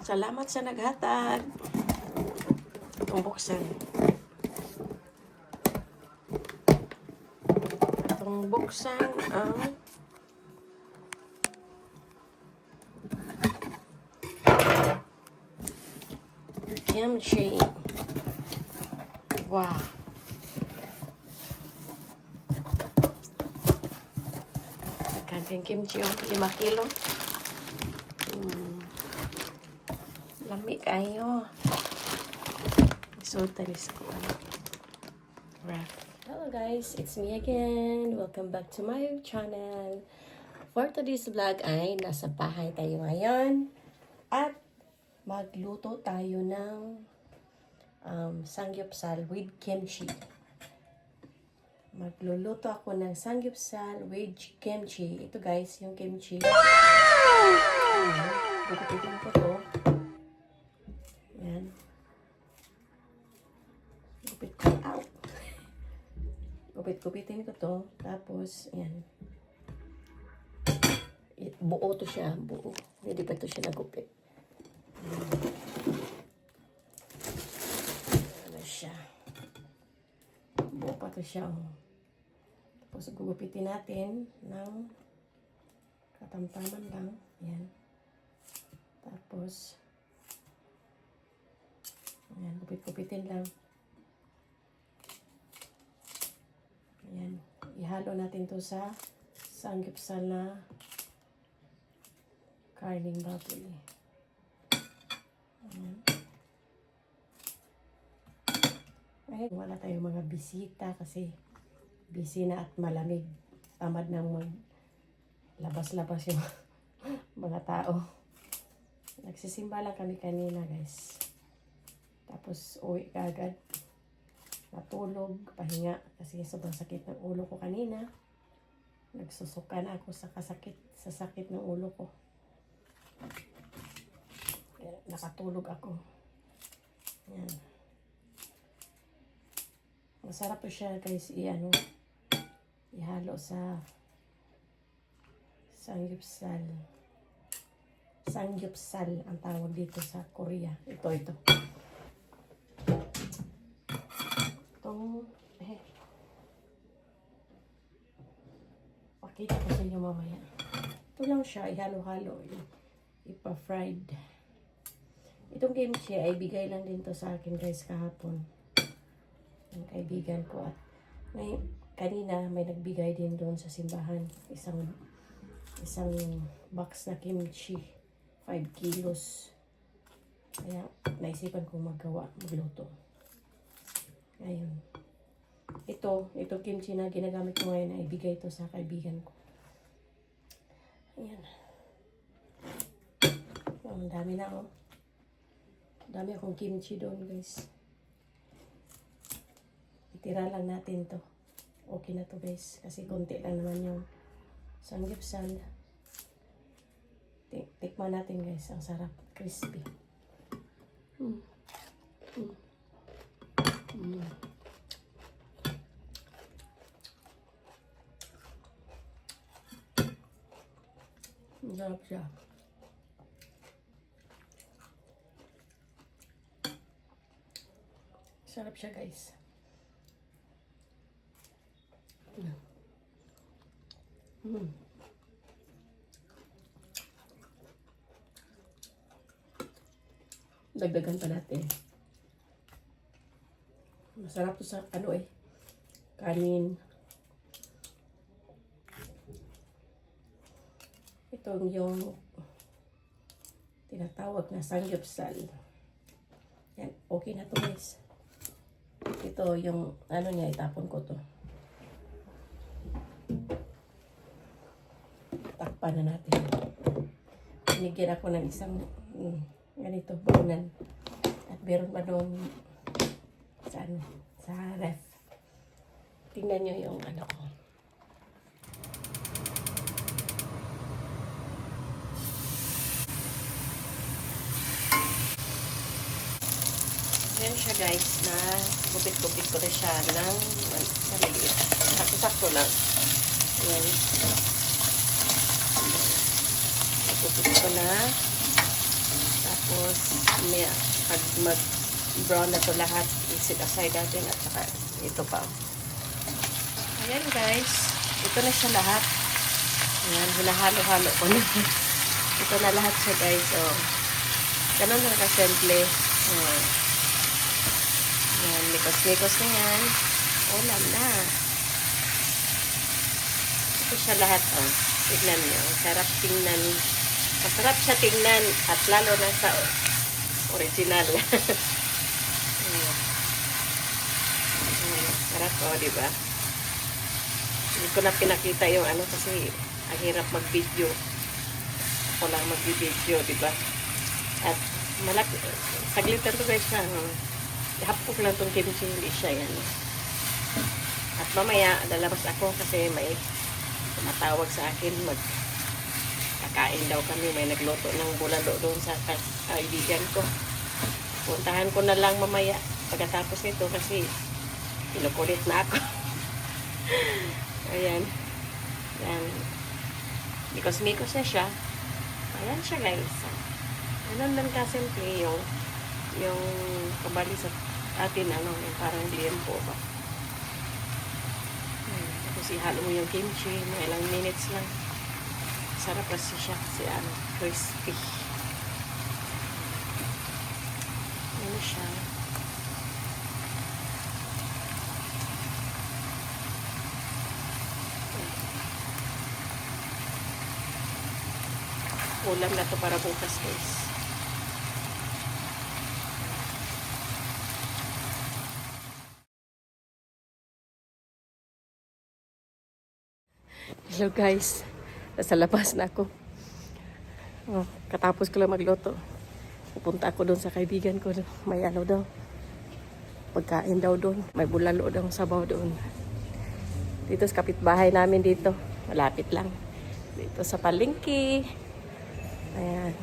Salamat sa naghatag. Itong buksan. Itong buksan ang kimchi. Wow. Kaging kimchi yung 5 kilo. Lami kayo. So, talis ko. Wrap. Hello guys, it's me again. Welcome back to my channel. For today's vlog ay nasa bahay tayo ngayon. At magluto tayo ng samgyeopsal with kimchi. Magluluto ako ng samgyeopsal with kimchi. Ito guys, yung kimchi. Gugupitin ko to. Yan. Gupit-gupitin ko to. Tapos, yan. Buo to siya. Buo. Hindi pa to siya nagupit. Ano siya. Buo pa to siya. Oh. Tapos, gugupitin natin ng katamtaman lang. Yan. Tapos, ayan, gupit-gupitin lang. Ayan, ihalo natin to sa samgyeopsal na karning baboy. Ayan. Ay, wala tayong mga bisita kasi busy na at malamig. Tamad nang labas-labas yung mga tao. Nagsisimba lang kami kanina guys. Tapos uwi ka agad. Natulog, pahinga kasi sobrang sakit ng ulo ko kanina. Nagsusuka na ako sa sakit ng ulo ko. Kaya nakatulog ako. Yan. Masarap po siya guys ihalo sa samgyeopsal. Samgyeopsal ang tawag dito sa Korea. Ito. Pakita ko sa inyo mamaya. Ito lang siya, ihalo-halo, ipa-fried. Itong kimchi ay bigay lang din to sa akin guys kahapon. Ang kaibigan ko at kanina may nagbigay din doon sa simbahan. Isang box na kimchi, 5 kilos. Kaya naisipan kong magluto. Ayun. Ito kimchi na ginagamit ko ngayon ay ibigay ito sa kaibigan ko. Ayan. Ang dami na oh. Dami akong kimchi doon guys. Itira lang natin to. Okay na to guys. Kasi konti lang naman yung samgyeopsal. Tikman natin guys. Ang sarap. Crispy. Sarap siya. Sarap siya guys. Dagdagan pa natin. Masarap to sa kanin. Itong yung tinatawag na samgyeopsal. Yan, okay na to guys. Ito yung niya, itapon ko to. Takpan na natin. Binigyan ako ng isang ganito, baunan. At meron pa doon sa ref. Tingnan nyo yung ko. Ayan siya guys, na gupit-gupit ko na siya ng maliliit. Sakto-sakto lang. Ayan. Gupit ko na. Tapos, may, pag mag-brown na to lahat, i-set aside natin at saka ito pa. Ayan guys, ito na siya lahat. Ayan, hinahalo-halo ko na. Ito na lahat siya guys. So, ganun na kasimple. Ayan, mikos-mikos na yan. Ulam na. Ito siya lahat. Oh. Tignan nyo. Sarap tingnan. Masarap siya tingnan. At lalo na sa original. Sarap oh, diba? Hindi ko na pinakita yung ano kasi ang hirap mag-video. Ako lang mag-video, diba? At malaki. Saglit lang ito guys na. Hapok lang itong kimchi. Hindi siya yan. At mamaya, lalabas ako kasi may tumatawag sa akin. Kakain daw kami. May nagluto ng bulalo doon sa kaibigan ko. Puntahan ko na lang mamaya pagkatapos ito kasi kinukulit na ako. Ayan. Ayan. Mikos-mikos na siya. Ayan siya guys. Ganun lang kasimple yung kabali sa atin, ano, yung parang liempo ba. Tapos ihalo mo yung kimchi, mga ilang minutes lang. Sarap kasi siya kasi ano, crispy. Ano siya. Ulam na to para bukas guys. Hello guys. Nasa labas na ako. Oh, katapos ko lang magluto. Pupunta ako doon sa kaibigan ko. May ano daw. Pagkain daw doon. May bulalo daw sabaw doon. Dito sa kapitbahay namin dito. Malapit lang. Dito sa palengke. Ayan.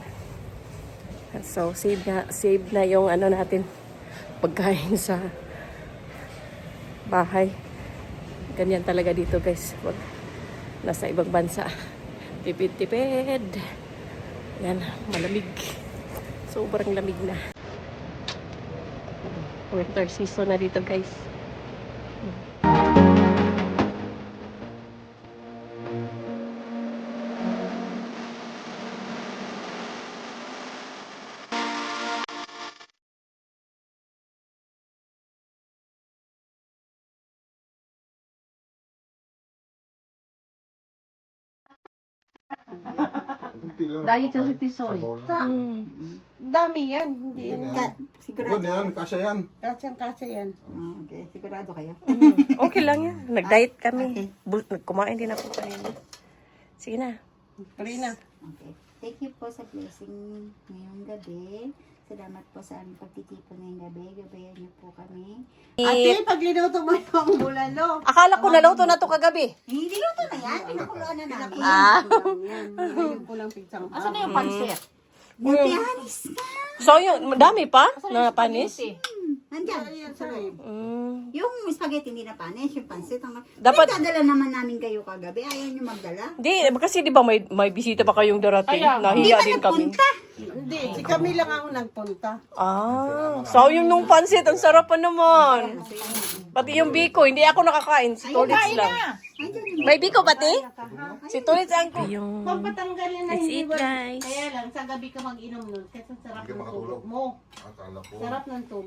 So, save na yung ano natin. Pagkain sa bahay. Ganyan talaga dito guys. Wag nasa ibang bansa. Tipid-tipid. Yan, malamig. Sobrang lamig na. Winter season na dito guys. Dahil sa tisoy. Dami yan. Hindi yan. Sigurado yan, kasya yan. Kasyang-kasya yan. Okay, sigurado kayo. Okay lang yan. Nag-diet kami. Kumain din ako kanina. Sige na. Karina. Okay. Thank you po sa blessing ngayong gabi. Salamat po sa aming pagtitipon ngayong gabi. Gabayan niyo po kami. Ate, pag linuto mo yung bulalo. Akala ko naluto na to kagabi. Hindi luto na yan. Pinakuluan na namin. Yan, ngayon ko lang pigsang. Asan na yung pansit? Anis ka. So, yung dami pa na panis? Nandiyan. Yan sa loob. Yung spaghetti hindi na panis, yung pansit. Dapat- Nagdadala naman namin kayo kagabi. Ayaw niyo magdala. Di, kasi di ba may bisita pa kayong darating? Hindi Nahiya pa din kami. nagpunta. Hindi, si kami lang ang nagpunta. So yung nung pansit, ang sarap pa naman. Pati yung biko, hindi ako nakakain. Si Tulits lang. May biko pati? Si Tulits ang ko. Yung... Pampatanggalin na Let's hindi eat, ba? guys. Kaya lang, sa gabi ka mag-inom nun kasi sarap Hindi ka ng makatulog. tulog mo. Akala ko. Sarap ng tulog.